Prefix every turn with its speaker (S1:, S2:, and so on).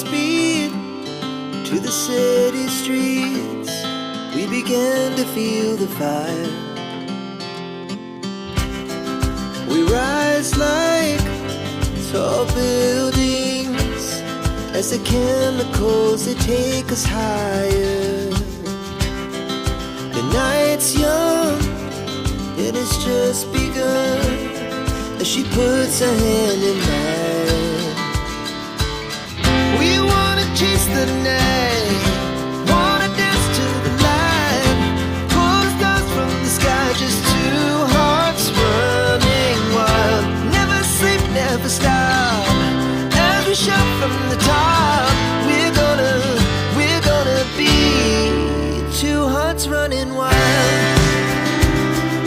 S1: speed to the city streets. We began to feel the fire. We rise like tall buildings as the chemicals, they take us higher. The night's young, it has just begun, as she puts her hand in mine. We wanna chase the night,